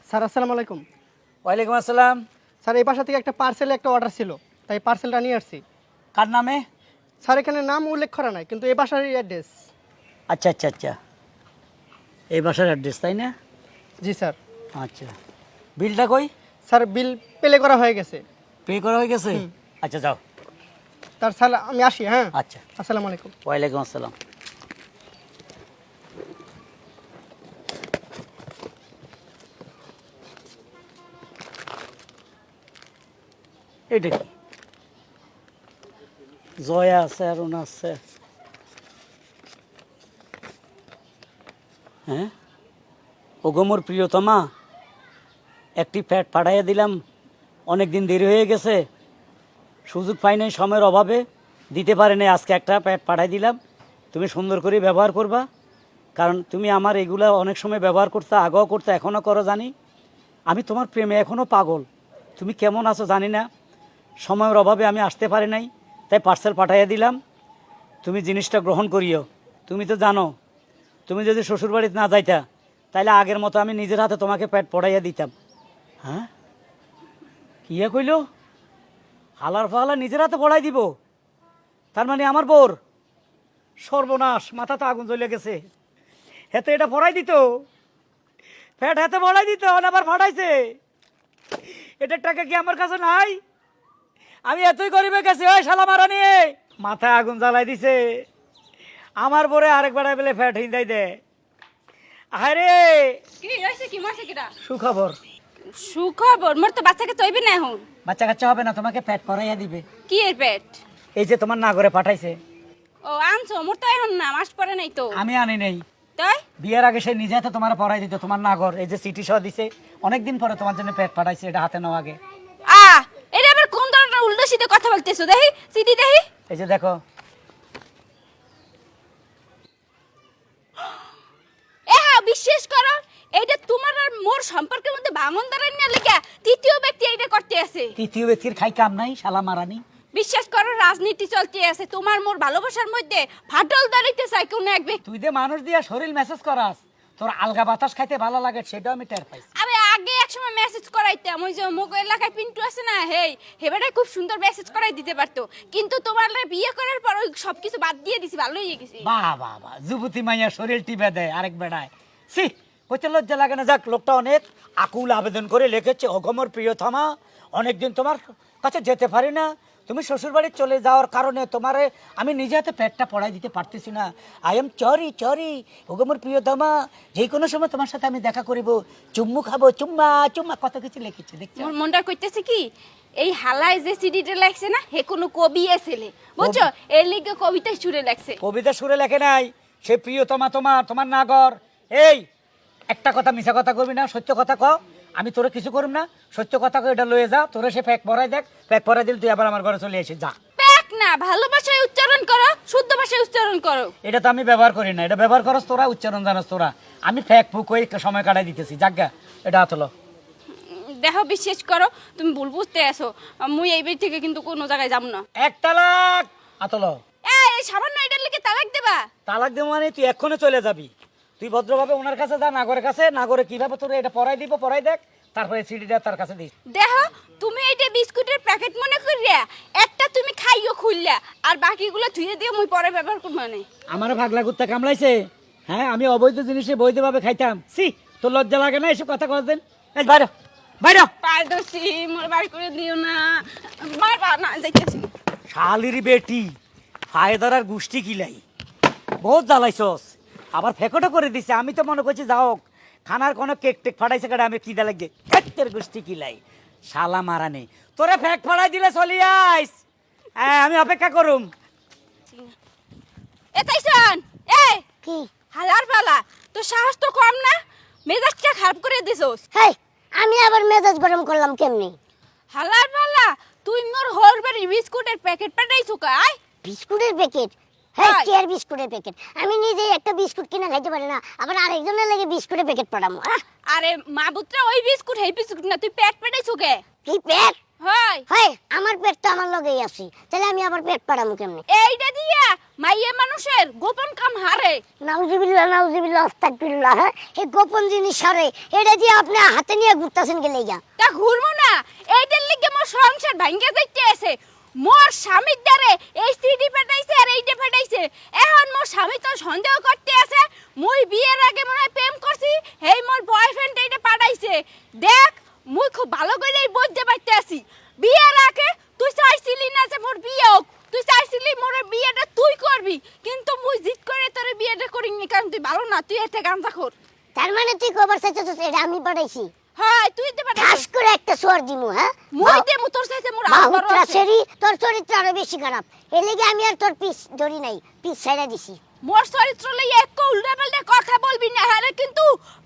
Sir আসসালামু আলাইকুম। ওয়ালাইকুম আসসালাম। স্যার এই বাসা থেকে একটা পার্সেলে একটা অর্ডার ছিল, তাই পার্সেলটা নিয়ে আসছি। কার নামে? স্যার এখানে নাম উল্লেখ করা নাই, কিন্তু এই বাসার অ্যাড্রেস। আচ্ছা আচ্ছা আচ্ছা, এই বাসার অ্যাড্রেস তাই না? জি স্যার। আচ্ছা, বিলটা কই? স্যার বিল পেলে করা হয়ে গেছে। পে করা হয়ে গেছে? আচ্ছা যাও। তার স্যার আমি আসি। হ্যাঁ আচ্ছা, আসসালামু আলাইকুম। ওয়ালাইকুম আসসালাম। এটা কি? জয়া আছে আর ওনা আছে। হ্যাঁ, ওগো মোর প্রিয়তমা, একটি প্যাড পাঠাইয়া দিলাম, অনেক দিন দেরি হয়ে গেছে, সুযোগ পাই নাই, সময়ের অভাবে দিতে পারে নাই। আজকে একটা প্যাড পাঠাই দিলাম, তুমি সুন্দর করে ব্যবহার করবা, কারণ তুমি আমার এগুলা অনেক সময় ব্যবহার করতে, আগেও করতে, এখনও করো জানি। আমি তোমার প্রেমে এখনও পাগল। তুমি কেমন আছো জানি না, সময়ের অভাবে আমি আসতে পারি নাই, তাই পার্সেল পাঠাইয়া দিলাম, তুমি জিনিসটা গ্রহণ করিও। তুমি তো জানো, তুমি যদি শ্বশুরবাড়িতে না যাইতা তাহলে আগের মতো আমি নিজের হাতে তোমাকে প্যাড পড়াইয়া দিতাম। হ্যাঁ, কিয়া কইল? হালার ফালা নিজের হাতে পড়াই দিব? তার মানে আমার বোর সর্বনাশ, মাথা তো আগুন জ্বলে গেছে। হেতে এটা পড়াই দিত, প্যাড হাতে পড়াই দিত, আবার ফাটাইছে। এটার টাকা কি আমার কাছে নাই? আমি এতই গরিবে গেছি, ওই শালা মারা নিয়ে মাথায় আগুন জ্বালাই দিছে। আমার পরে আরেকবার বেলে ফ্যাট হিন্দাই দে। আরে কি হইছে? কি মারছে কিডা? সুখবর। সুখবর? মোর তো বাচ্চাকে তৈবি না এখন। বাচ্চা কাচ্চা হবে না, তোমাকে প্যাট পরাইয়া দিবে। কি এর পেট? এই যে তোমার নাগরে পাঠাইছে। ও আনছো? মোর তো এখন না, মাস পরে নাই তো। আমি আনি নেই, তাই বিয়ের আগে সে নিজে হাতে তোমার পড়াই দিত। তোমার নাগর এই যে চিঠি সহ দিছে, অনেকদিন পরে তোমার জন্য প্যাট পাঠাইছে, এটা হাতে নাও আগে। এটা আবার কোন ধরনের উল্টো সিধে কথা বলতেছো? দেখি সিটি দেখি। এই যে দেখো। বিশ্বাস করো, এইটা তোমার আর মোর সম্পর্কের মধ্যে ভাঙন ধরে নিয়ে লেগে তৃতীয় ব্যক্তি এইটা করতে আছে। তৃতীয় ব্যক্তির খাই কাম নাই, শালা মারানি। বিশ্বাস করো, রাজনীতি চলতে আছে, তোমার মোর ভালোবাসার মধ্যে ফাটল ধরাইতে চাই কোন এক ব্যক্তি। তুই যে মানুষ দিয়া শরীর মেসেজ করাস, তোর আলগা বাতাস খাইতে ভালো লাগে, সেটাও আমি টের পাইছি। আমি আগে একসময় মেসেজ করাইতাম, ওই যে মোগ এলাকায় পিন্টু আছে না, হেবাটাই খুব সুন্দর মেসেজ করাই দিতে পারতো, কিন্তু তোমার বিয়ে করার পর ওই সবকিছু বাদ দিয়ে দিছি, ভালো হয়ে গেছি। বাহ বাহ বাহ, যুবতী মাইয়া শরীর টিপে দেয় আরেক বেড়ায়। সি, কইতে লজ্জা লাগে না? যাক, লোকটা অনেক আকুল আবেদন করে লিখেছে, অগমর প্রিয়তমা, অনেকদিন তোমার কাছে যেতে পারি না, তুমি শ্বশুরবাড়ি চলে যাওয়ার কারণে তোমারে আমি নিজে হাতে পেটটা পড়াই দিতে পারতেছি না। আই এম চরি চরি ওগমর প্রিয়তমা, যে কোনো সময় তোমার সাথে আমি দেখা করিব, চুম্মু খাবো, চুম্মা চুম্মা, কত কিছু লিখেছে দেখছো। মোর মনটা কইতেছে কি, এই হালায় যে সিডিটা লাগছে না, হে কোনো কবি এসেলে, বুঝছো, এর লিগে কবিতা সুরে লাগছে। কবিতা সুরে লেখে নাই, সে প্রিয়তমা তোমার, তোমার নাগর। এই একটা কথা মিছা কথা করবি না, সত্য কথা ক। আমি তোরে কিছু করব না, সত্য কথা কই, এটা লয়ে যা, তোরে সে প্যাক পরাই দেখ, প্যাক পরাই দিলে তুই আবার আমার ঘরে চলে এসে যা। প্যাক না, ভালো ভাষায় উচ্চারণ করো, শুদ্ধ ভাষায় উচ্চারণ করো। এটা তো আমি ব্যবহার করি না, এটা ব্যবহার করস তোরা, উচ্চারণ জানাস তোরা। আমি ফ্যাক ফুক হয়ে সময় কাটাই দিতেছি, যাজ্ঞা এটা হাতলো। দেখো, বিশ্বাস করো, তুমি ভুল বুঝতে আসো, মুই এই বাড়ি থেকে কিন্তু কোনো জায়গায় যাব না। এক তালাক হাতলো। এই সামান্য এটার লিগে তালাক দেবা? তালাক দেবো মানে তুই এক্ষণে চলে যাবি। তুই ভদ্রভাবে ওনার কাছে যা, নাগরের কাছে, নাগরে কিভাবে তোর এটা পড়াই দিব, পড়াই দেখ, তারপরে সিডিটা তার কাছে দিস। দেখো, তুমি এইটা বিস্কুটের প্যাকেট মনে করিয়া একটা তুমি খাইও খুললা, আর বাকিগুলো ধুয়ে দিয়ে মুই পরে ব্যবহার করব না। আমার ভাগলা কুত্তা কামড়াইছে। হ্যাঁ, আমি অবৈধ জিনিসে বৈধভাবে খাইতাম। সি, তোর লজ্জা লাগে না এসব কথা কস দেন? এই বাইরে বাইরে, পারদর্শী, মোর বাড়ি করে দিও না, মারবা না, যাইতেছি। শালির বেটি, ফায়দার গুষ্টি কিলাই, বহুত জ্বালাইছস, আবার ফেকটও করে দিছে। আমি তো মনে করছি যাও খানার কোনো কেক টেক ফাটাইছে কাটে, আমি কিদা লাগে ফেকের গুষ্টি কিলাই, শালা মারানে। তোরে ফেক ফাটাই দিলে চলি আইস। হ্যাঁ, আমি অপেক্ষা করুম। এ তাইছান, এই কি হালার পালা, তো সাহস তো কম না, মেজাজটা খারাপ করে দিছস। হেই, আমি আবার মেজাজ গরম করলাম কেমনি? হালার পালা, তুই মোর হরবারি বিস্কুটের প্যাকেট পাঠাইছো কাই? বিস্কুটের প্যাকেট? হ্যাঁ, হাই। কি আর বিস্কুটের প্যাকেট? আমি নিজেই একটা বিস্কুট কিনে খাইতে পারি না, আবার আরেকজনের লাগে বিস্কুটের প্যাকেট পাঠামো? আরে মা বুত্রা, ওই বিস্কুট হেই বিস্কুট না, তুই প্যাক পাঠাইছো কে? কি প্যাক? হয় হয় আমার পেট তো আমার লগেই আছে, তাহলে আমি আবার পেট পাড়ামু কেমনে? এইটা দিয়া মাইয়া মানুষের গোপন কাম হারে। নাউজুবিল্লাহ আস্তাগফিরুল্লাহ। হ্যাঁ, এই গোপন জিনিস সারে এটা দিয়ে আপনি হাতে নিয়ে ঘুরতাছেন গেলে যা। তা ঘুরবো না, এইটার লিগে মোর সংসার ভাঙ্গা যাইতে আছে। মোর স্বামীর দ্বারে এই সিডি ফাটাইছে আর এইটা ফাটাইছে। এখন মোর স্বামী তো সন্দেহ করতে আছে মুই বিয়ের আগে মনে হয় প্রেম করছি, এই মোর বয়ফ্রেন্ড এইটা পাঠাইছে। দেখ মুই খুব ভালো করেই বুঝতে পারতে আছি, বিয়ের আগে তুই চাইছিলি না যে মোর বিয়ে হোক, তুই চাইছিলি মোর বিয়েটা তুই করবি, কিন্তু মুই জিদ করে তোর বিয়েটা করিনি, কারণ তুই ভালো না, তুই এতে গাঁজা খোর। তার মানে তুই কবার চাইছিস এটা আমি পাঠাইছি? হ্যাঁ তুই তো ঠাস পাঠাইছিস। করে একটা সোয়ার দিমু। হ্যাঁ, মুই দেমু তোর সাথে মোর আরো বড় বাহুত্রা আছে। সেরি তোর চরিত্র আরো বেশি খারাপ, এর লেগে আমি আর তোর পিস ধরি নাই, পিস ছাইড়া দিছি। মোর চরিত্র লইয়া এক উল্টা পাল্টা কথা বলবি না, হ্যাঁ কিন্তু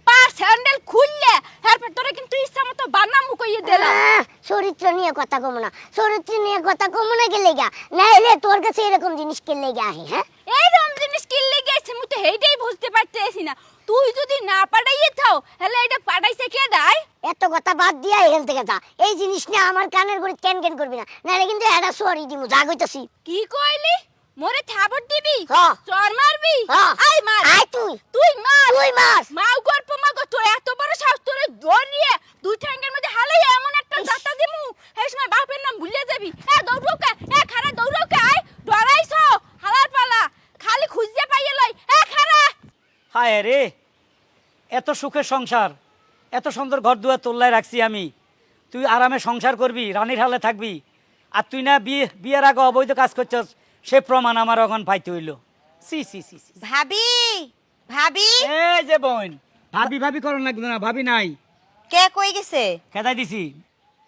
পাঁচ হ্যান্ডেল খুললে হ্যাঁ তোরে কিন্তু ইচ্ছা মতো বানামু কইয়ে দিলাম। চরিত্র নিয়ে কথা কম না, চরিত্র নিয়ে কথা কম না গেলে গা, না এলে তোর কাছে এরকম জিনিস কেলে গা আহে। হ্যাঁ, এইরকম জিনিস কিনলে গেছে মুই তো সেইটাই বুঝতে পারতেছি না। তুই যদি না পাঠাইয়ে থাও তাহলে এটা পাঠাইছে কে দায়? এত কথা বাদ দিয়া এখান থেকে যা, এই জিনিস নিয়ে আমার কানের গড়ি ক্যান ক্যান করবি না, নাহলে কিন্তু এটা সোয়ারি দিমু, যা কইতাছি। কি কইলি? মোরে থাবড় দিবি? হ্যাঁ। চর মারবি? হ্যাঁ। আই মার। আয় তুই, তুই মার। তুই মার। মাও গর্প মাগো তোর এত বড় সাহস, তোরে ধরিয়ে দুই ঠ্যাঙ্গের মধ্যে হালাই এমন একটা জাতা দিমু, এই সময় বাপের নাম ভুলে যাবি। এ দৌড়কা, এ খারা দৌড়কা, আয় ডরাইছো হালার পালা, খালি খুঁজে পাইয়ে লই। এ খারা হায় রে, এত সুখের সংসার, এত সুন্দর ঘর দুয়ার তোল্লায় রাখছি আমি, তুই আরামে সংসার করবি, রানীর হালে থাকবি, আর তুই না বিয়ের আগে অবৈধ কাজ করছস, সে প্রমাণ আমার এখন পাইতে হইল। সি সি সি সি। ভাবি ভাবি এই যে বোন, ভাবি ভাবি করন লাগবে না, ভাবি নাই, কে কই গেছে? খেদাই দিছি।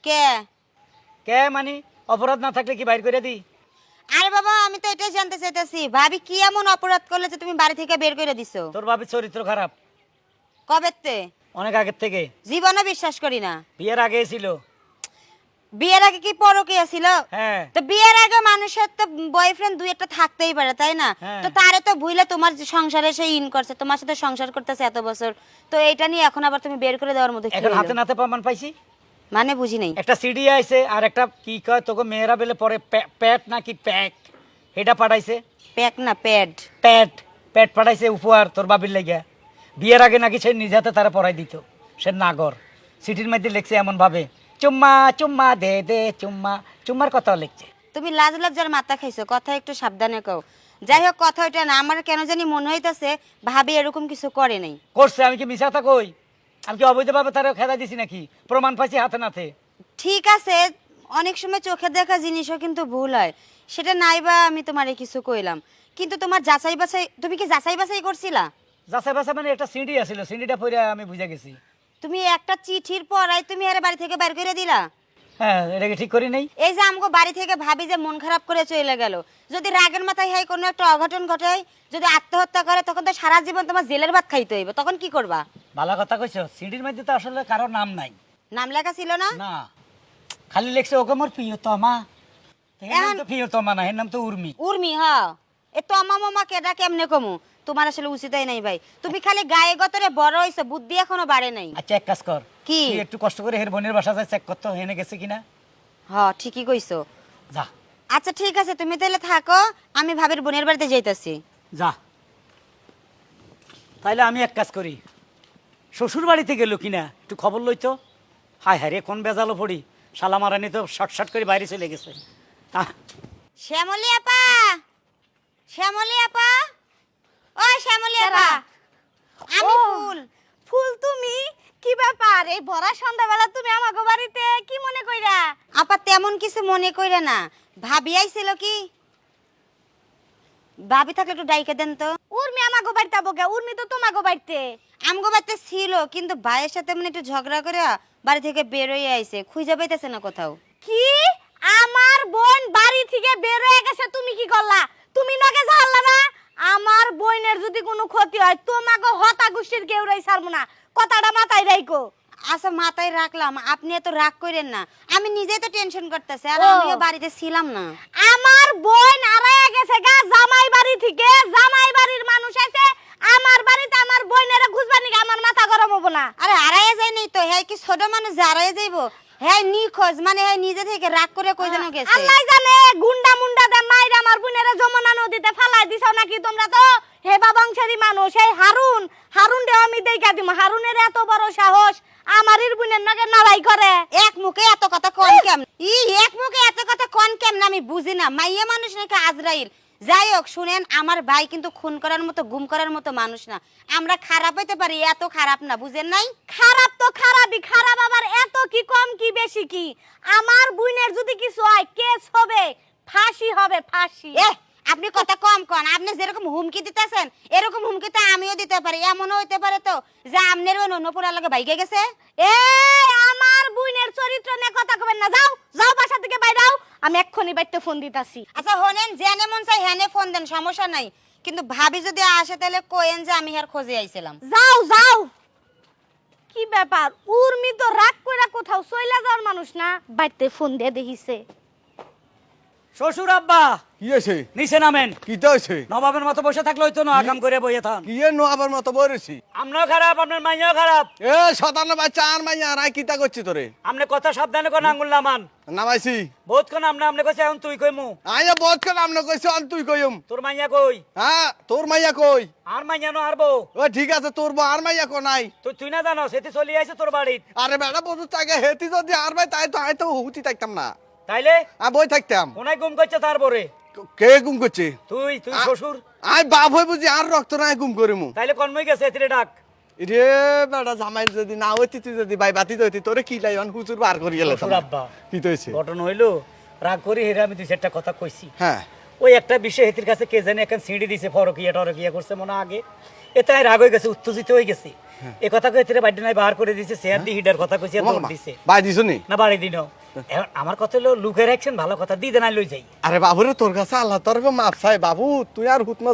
কে? কে মানে অপরাধ না থাকলে কি বাইর করে দি? আরে বাবা আমি তো এটাই জানতে চাইতেছি, ভাবি কি এমন অপরাধ করলে যে তুমি বাড়ি থেকে বের করে দিছো? তোর ভাবির চরিত্র খারাপ, কবেতে? অনেক আগের থেকে, জীবনে বিশ্বাস করি না। বিয়ের আগে ছিল। বিয়ের আগে কি পরকীয়া ছিল? হ্যাঁ। তো বিয়ের আগে মানুষের তো বয়ফ্রেন্ড দুই একটা থাকতেই পারে, তাই না? হ্যাঁ। তো তারে তো ভুলে তোমার যে সংসারে সে ইন করছে, তোমার সাথে সংসার করতেছে এত বছর, তো এইটা নিয়ে এখন আবার তুমি বের করে দেওয়ার মধ্যে কি এখন হলো? হাতে নাতে প্রমাণ পাইছি, মানে বুঝি নাই। একটা সিডি আইছে আর একটা কি কয় তোকে মেয়েরা বেলে পরে প্যাট নাকি প্যাক, এটা পাঠাইছে। প্যাক না প্যাড? প্যাট, প্যাট পাঠাইছে উপহার তোর বাবির লাগিয়া। বিয়ের আগে নাকি সে নিজ হাতে তারা পড়াই দিত, সে নাগর। সিটির মধ্যে লিখছে এমন ভাবে, চুম্মা চুম্মা দে দে চুম্মা, চুম্মার কথাও লিখছে। তুমি লাজ লজ্জার মাথা খাইছো, কথা একটু সাবধানে কও। যাই হোক, কথা ওইটা না, আমার কেন জানি মনে হইতাছে ভাবি এরকম কিছু করে নাই। করছে, আমি কি মিশা তা কই? আমি কি অবৈধভাবে তারা খেদা দিছি নাকি? প্রমাণ পাইছি হাতে নাতে। ঠিক আছে, অনেক সময় চোখে দেখা জিনিসও কিন্তু ভুল হয়, সেটা নাইবা আমি তোমারে কিছু কইলাম, কিন্তু তোমার যাচাই বাছাই, তুমি কি যাচাই বাছাই করছিলা? যাচাই বাছাই মানে একটা সিডি আছিল, সিডিটা পড়ে আমি বুঝে গেছি। তুমি একটা চিঠির পড়াই তুমি আরে বাড়ি থেকে বের করে দিলা? হ্যাঁ, এটা কি ঠিক করি নাই? এই যে আমগো বাড়ি থেকে ভাবি যে মন খারাপ করে চলে গেল, যদি রাগের মাথায় হয় কোনো একটা অঘটন ঘটায়, যদি আত্মহত্যা করে, তখন তো সারা জীবন তোমার জেলের ভাত খাইতে হইবে, তখন কি করবা? ভালো কথা কইছো, সিডির মধ্যে তো আসলে কারো নাম নাই। নাম লেখা ছিল না? না, খালি লিখছে ওকে মোর প্রিয়তমা। এর নাম এখন- তো প্রিয়তমা না, এর নাম তো উর্মি। উর্মি? হ, এ তো আমা মামা কেডা কেমনে কমু, তোমার আসলে উচিতই নাই ভাই, তুমি খালি গায়ে গতরে বড় হইছো, বুদ্ধি এখনো বাড়ে নাই। আচ্ছা এক কাজ কর, কি? তুই একটু কষ্ট করে হের বোনের বাসা যায় চেক করতো হেনে গেছে কিনা। হ, ঠিকই কইছো। যা আচ্ছা ঠিক আছে, তুমি তাহলে থাকো, আমি ভাবির বোনের বাড়িতে যাইতাছি। যা, তাইলে আমি এক কাজ করি, শ্বশুর বাড়িতে গেল কিনা একটু খবর লইতো। হায় হায় রে, কোন বেজালো পড়ি, শালা মারানি তো শর্ট করে বাইরে চলে গেছে। আহ, শ্যামলী আপা, শ্যামলী আপা, ও শ্যামলী আপা, আমি ফুল। ফুল তুমি? কি ব্যাপার এই ভরা সন্ধ্যাবেলা তুমি আমাগো বাড়িতে কি মনে কইরা? আপা তেমন কিছু মনে কইরা না, ভাবি আইছিল কি? ভাবি থাকলে একটু ডাইকে দেন তো। উর্মি আমাগো বাড়িতে আবগে, উর্মি তো তোমাগো বাড়িতে। আমগো বাড়িতে ছিল, কিন্তু ভাইয়ের সাথে মানে একটু ঝগড়া করে বাড়ি থেকে বের হয়ে আইছে, খুঁজে পাইতেছে না কোথাও। কি? আমার বোন বাড়ি থেকে বের হয়ে গেছে, তুমি কি করলা? তুমি নগে জানলা না? আমার বোনের যদি কোনো ক্ষতি হয় তোমাগো হতা গুষ্টির কেউরাই ছাড়বো না, কথাটা মাথায় রাখো। আচ্ছা মাথায় রাখলাম, আপনি এত রাগ করেন না, আমি নিজেই তো টেনশন করতেছি, আর ও। আমিও বাড়িতে ছিলাম না। আমার বোন আড়াইয়া গেছে গা জামাই বাড়ি থেকে, জামাই বাড়ির মানুষ আছে আমার বাড়িতে, আমার বোনেরা খুঁজবা নিকে আমার মাথা গরম হবো না। আরে হারাইয়া যায় নাই তো, হ্যাঁ কি ছোট মানুষ যে হারাইয়া যাইবো, হ্যাঁ নিখোঁজ মানে হ্যাঁ নিজে থেকে রাগ করে কই যেন গেছে। আল্লাহ জানে গুন্ডা মুন্ডা দে মাইরা আমার বোনেরে যমুনা নদীতে ফালাই দিছাও নাকি তোমরা তো হেবা বংশেরই মানুষ। এই হারুন রে আমি দেইখা দিমু। হারুনের এত বড় সাহস আমারই বোনের নাকে নালাই করে। এক মুখে এত কথা কোন কেমন এক মুখে এত কথা কোন কেমন আমি বুঝি না। মাইয়া মানুষ নাকি আজরাইল। যাই হোক শুনেন, আমার ভাই কিন্তু খুন করার মতো গুম করার মতো মানুষ না। আমরা খারাপ হইতে পারি, এত খারাপ না, বুঝেন নাই? খারাপ তো খারাপই, খারাপ আবার এত কি কম কি বেশি কি? আমার বোনের যদি কিছু হয় কেস হবে, ফাঁসি হবে, ফাঁসি। আপনি কথা কম কন। আপনি যেরকম হুমকি দিতেছেন এরকম হুমকি তো আমিও দিতে পারি। এমনও হইতে পারে তো যে আপনার ওই ননপুরার লগে ভাইগে গেছে। আমার বোনের চরিত্র নিয়ে কথা কবেন না। যাও যাও বাসা থেকে বাইরে যাও, আমি এক্ষুনি বাইতে ফোন দিতাছি। আচ্ছা হনেন, জেনে মন চাই হেনে ফোন দেন, সমস্যা নাই, কিন্তু ভাবি যদি আসে তাহলে কোয়েন যে আমি আর খোঁজে আইছিলাম। যাও যাও। কি ব্যাপার, উর্মি তো রাগ কইরা কোথাও চইলা যাওয়ার মানুষ না, বাইতে ফোন দিয়ে দেখিছে। শ্বশুর আব্বা কি হয়েছে? নিচে নামেন। কিটা হয়েছে? নবাবের মতো বসে থাকলে হইতো না, আকাম করে বইয়ে থান। কি নো আবার মতো বলেছি? আমরাও খারাপ, আপনার মাইয়াও খারাপ। এ শতান্ন বাচ্চা আর মাইয়া আর কিটা করছি তোরে? আপনি কথা সাবধানে কোন আঙ্গুল নামান। নামাইছি বহুত কোন আমনে কইছে এখন তুই কইমু। আইয়া বহুত করে আমনে কইছ আর তুই কইম। তোর মাইয়া কই? হ্যাঁ তোর মাইয়া কই? আর মাইয়া নো আরবো। ও ঠিক আছে, তোর বউ আর মাইয়া কো নাই? তুই না জানো সেটি চলি আইছে তোর বাড়িত। আরে বেটা বসু তাকে হেতি যদি আর ভাই তাই তো আই তো হুতি থাকতাম না। তাইলে আমি বই থাকতাম। কোনায় গুম করছে তারপরে? কে গুম করছে? তুই শ্বশুর। আই বাপ হই বুঝি আর রক্ত নাই গুম করিমু। তাইলে কনমই গেছে এতিরে ডাক। রে বেটা জামাই যদি না হইতি তুই যদি ভাই বাতি দইতি তোরে কি লাইন হুজুর বার করি গেল। শ্বশুর আব্বা কি হইছে? ঘটনা হইলো রাগ করি হেরে আমি দুই চারটা কথা কইছি। হ্যাঁ ওই একটা বিষয় হেতির কাছে কে জানে এখন সিঁড়ি দিছে, টরকিয়া করছে মনে আগে। এতে রাগ হয়ে গেছে, উত্তেজিত হয়ে গেছে। এ কথা কই হেতিরে বাড়ি নাই বার করে দিছে, শেয়ার দি হিডার কথা কইছে দৌড় দিছে। ভাই দিছো নি? না বাড়ি দিনও। এখন আমার কথা হলো লুকে রাখছেন, ভালো কথা দি দেনাই লই যাই। আরে বাবুরে তোর কাছে আল্লাহ তরফে মাপ চাই বাবু। তুই আর হুত না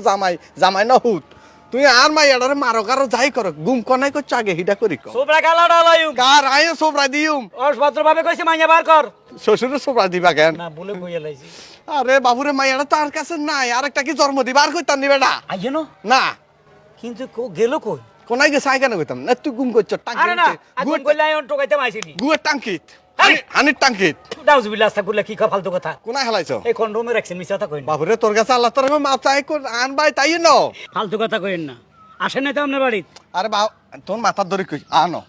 জামাই না হুত। তুই আর মাই এডারে মারো কারো যাই কর, গুম কনাই করছ আগে হিডা করি কর। সোবরা গালা ডালাইম। কার আয় সোবরা দিউম? অসভদ্র ভাবে কইছে মাইয়া বার কর। শ্বশুরে সোবরা দিবা কেন? না বলে কইয়া লাইছি। আরে বাবুরে মাইয়াটা তার কাছে নাই, আরেকটা কি জন্ম দিবার কইতাম নি বেটা? আইনো না কিন্তু গেল কই? কোনাই গেছে আই কেন কইতাম না? তুই গুম করছ আরে না টাঙ্কি আগুন কইলা আইন টোকাইতে মাইছিনি। গুয়ের টাঙ্কিত আরে! হানির টাঙ্কিত দাউজুবিল্লাহ আস্তাগফিরুল্লাহ, কি ফালতু কথা। কোনায় হেলাইছ? এই কন্ডমে রাখছেন, মিছা কথা কইন না। বাবুরে তোর কাছে আল্লাহ তরফে মাপ চাই কর আন ভাই তাই ন। ফালতু কথা কইন না। আসেন নাই তো আপনার বাড়িত? আরে বা তোর মাথার ধরে কই আনো।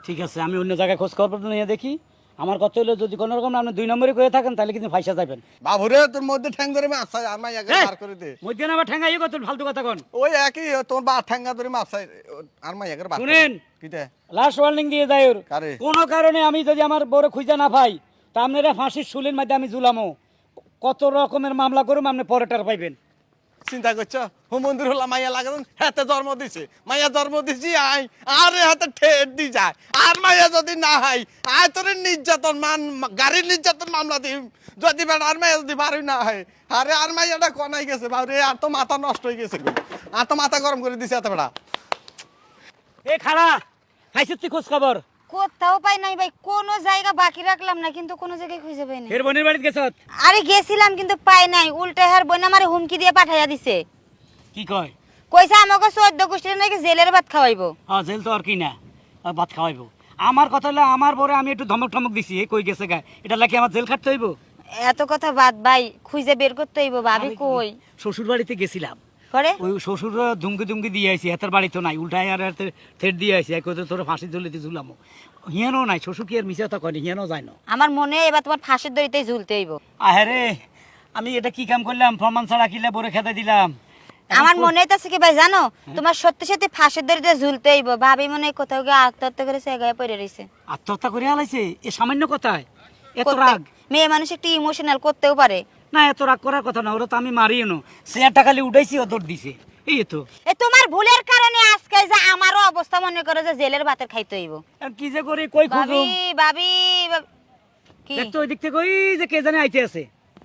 ঠিক আছে, আমি অন্য জায়গায় খোঁজ খবর নিয়ে দেখি। আমার কথা হলো যদি কোনো রকম আপনি 2 নম্বরে কয়ে থাকেন তাহলে কিন্তু ফাইসা যাবেন। বাবুরে তোর মধ্যে ঠ্যাং ধরে মাপ চাই আর মাই আগে বার করে দে। মধ্যে না আবার ঠেঙ্গাই কত ফালতু কথা কোন। ওই একই তোর বা ঠ্যাঙ্গা ধরে মাপ চাই আর মাই আগে বার করে। শুনেন, কিতে? লাস্ট ওয়ার্নিং দিয়ে যাই ওর। কারে? কোনো কারণে আমি যদি আমার বড় খুঁজে না পাই তা আপনারা ফাঁসির শুলের মধ্যে আমি ঝুলামো। কত রকমের মামলা করুম, আপনি পরেটার পাইবেন। চিন্তা করছ হো মন্দির হলা মাইয়া লাগান হাতে জন্ম দিছে, মাইয়া জন্ম দিছি আই আরে হাতে ঠেট দি যায়। আর মাইয়া যদি না হাই আয় তোর নির্যাতন গাড়ির নির্যাতন মামলা দিম যদি বেটা আর মাইয়া যদি বাড়ি না হয়। আরে আর মাইয়াটা কনাই গেছে বাবুরে, আর তো মাথা নষ্ট হয়ে গেছে, আর তো মাথা গরম করে দিছে এত বেটা। এ খাড়া খাইছিস তুই খোঁজ খবর? কোথাও পাই নাই ভাই, কোনো জায়গা বাকি রাখলাম না, কিন্তু কোনো জায়গায় খুঁজে পাই নাই। এর বোনের বাড়িতে গেছ? আরে গেছিলাম কিন্তু পাই নাই, উল্টা হার বোন আমারে হুমকি দিয়ে পাঠাইয়া দিছে। কি কয়? কইছে আমাকে 14 গোষ্ঠীর নাকি জেলের ভাত খাওয়াইবো। হ্যাঁ জেল তো আর কি না, আর ভাত খাওয়াইবো। আমার কথা হলো আমার বরে আমি একটু ধমক টমক দিছি, এ কই গেছে গায়ে, এটা লাগে আমার জেল খাটতে হইব? এত কথা বাদ ভাই, খুঁজে বের করতে হইব। ভাবি কই? শ্বশুর বাড়িতে গেছিলাম, করে ওই শ্বশুর ধুমকি দিয়ে আইসি, এতার বাড়ি তো নাই, উল্টায় আর থেট দিয়ে আইসি, এক তোর ফাঁসি ঝুলিতে ঝুলামো। হিয়ানো নাই, শ্বশুর কি আর মিশা কথা কয়নি, হিয়ানো যায় না। আমার মনে হয় এবার তোমার ফাঁসির দড়িতেই ঝুলতে হইব। আরে আমি এটা কি কাম করলাম, ফরমান ছাড়া কিলা বরে খেতে দিলাম। আমার মনে হইতাছে কি ভাই জানো, তোমার সত্যি সত্যি ফাঁসির দড়িতে ঝুলতে হইব। ভাবি মনে হয় কোথাও গিয়ে আত্মহত্যা করে সেগায় পড়ে রইছে। আত্মহত্যা করে আলাইছে? এ সামান্য কথায় এত রাগ? মেয়ে মানুষ একটু ইমোশনাল করতেও পারে না, এত রাগ করার কথা না, ওরা তো আমি মারিও না, চেয়ারটা খালি উঠাইছি ও দৌড় দিছে। এই তো এ তোমার ভুলের কারণে আজকে যে আমারও অবস্থা মনে করে যে জেলের ভাতের খাইতে হইব। আর কি যে করি, কই ভাবি খুঁজুম? ভাবি কি দেখতো ওই দিক থেকে ওই যে কে জানে আইতে আছে।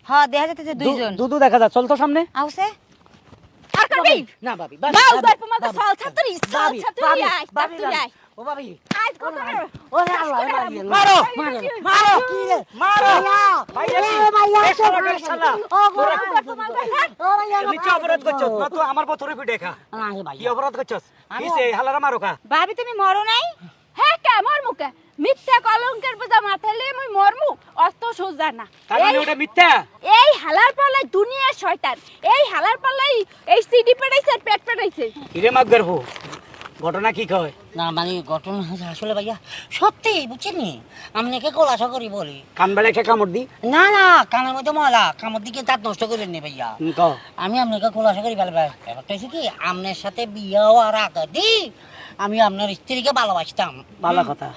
হ্যাঁ দেখা যাচ্ছে দুইজন। দুদু দেখা যায়, চল তো সামনে। আউছে আর করবি না ভাবি, দাও দাও তোমার তো সাল ছাত্রী আয় ভাবি, আয় ও ভাবি আয় কত ওরে আল্লাহ মারো মারো মারো কি রে মারো ভাই এই শালা ও তোমার নিচে অপরাধ করছস না, তুই আমার বতরে পিটে খা। কি অপরাধ করছস? কিসে হালারা মারো কা? ভাবি তুমি মরো নাই? হ্যাঁ কে মোর মুখে মিথ্যা কলঙ্কের বোঝা মাথায় লয়ে মই মরমু অস্ত সোজা না তার মানে ওটা মিথ্যা? এই হালার পাল্লাই দুনিয়ার শয়তান, এই হালার পাল্লাই এই সিডি পেটাইছে আর পেট পেটাইছে। কিরে মাগ গর্ভ, ঘটনা কি কয়? না মানে ঘটনা হচ্ছে আসলে ভাইয়া সত্যি বুঝছেনি, আপনাকে খোলাসা করি বলি। কান বেলা একটা কামড় দি। না না কানের মধ্যে ময়লা, কামড় দিকে দাঁত নষ্ট করেন নি ভাইয়া। ক আমি আপনাকে খোলাসা করি ভালো ভাই, ব্যাপারটা হচ্ছে কি আপনার সাথে বিয়ে হওয়ার আগে দি আমি আপনার স্ত্রীকে ভালোবাসতাম। ভালো কথা।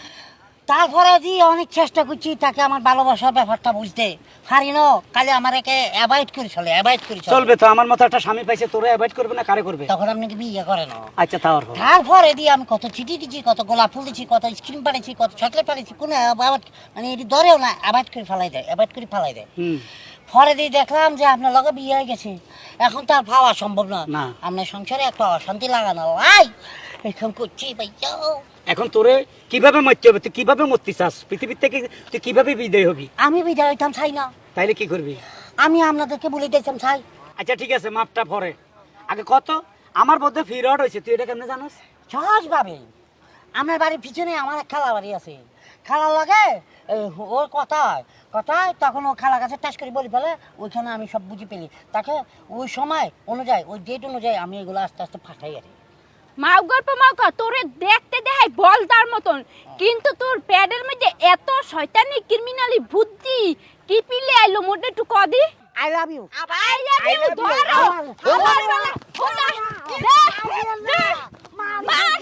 তারপরে দি অনেক চেষ্টা করছি তাকে আমার ভালোবাসার ব্যাপারটা বুঝতে পারি না, খালি আমার একে অ্যাভয়েড করে চলে, অ্যাভয়েড করে চলে। চলবে তো, আমার মতো একটা স্বামী পাইছে, তোরে অ্যাভয়েড করবে না কারে করবে? তখন আপনাকে বিয়ে করে না। আচ্ছা তাও তারপরে দিয়ে আমি কত চিঠি দিচ্ছি, কত গোলাপ ফুল দিচ্ছি, কত স্ক্রিন পাঠিয়েছি, কত চকলেট পাঠিয়েছি, কোনো মানে এটি ধরেও না, অ্যাভয়েড করে ফেলাই দেয়, অ্যাভয়েড করে ফেলাই দেয়। পরে দিয়ে দেখলাম যে আপনার লগে বিয়ে হয়ে গেছে, এখন তো আর পাওয়া সম্ভব না। না। আপনার সংসারে একটা অশান্তি লাগানো লাই এখন করছি ভাইয়া। এখন তোরে কিভাবে মরতে হবে, তুই কিভাবে মরতে চাস পৃথিবীর থেকে, তুই কিভাবে বিদায় হবি? আমি বিদায় হইতাম চাই না, তাইলে কি করবি? আমি আপনাদেরকে বলে দিতাম চাই। আচ্ছা ঠিক আছে, মাপটা পরে, আগে কত আমার মধ্যে ফিরওয়ার্ড হয়েছে, তুই এটা কেমনে জানাস? সহজভাবে আমার বাড়ির পিছনে আমার এক খালা বাড়ি আছে, খালার লাগে ওর কথায় কথায় তখন ও খালা কাছে টাচ করে বলি ফেলে, ওইখানে আমি সব বুঝে পেলি, তাকে ওই সময় অনুযায়ী ওই ডেট অনুযায়ী আমি এগুলো আস্তে আস্তে পাঠাই আর কি। মাও গল্প মাওকা তোরে দেখতে দেখাই বলদার মতন, কিন্তু তোর প্যাডের মধ্যে এত শয়তানি ক্রিমিনালি বুদ্ধি কি পিলে আইলো মোটে একটু কদি। I love you. I love you ধরো আমার বালা খোদা দে মার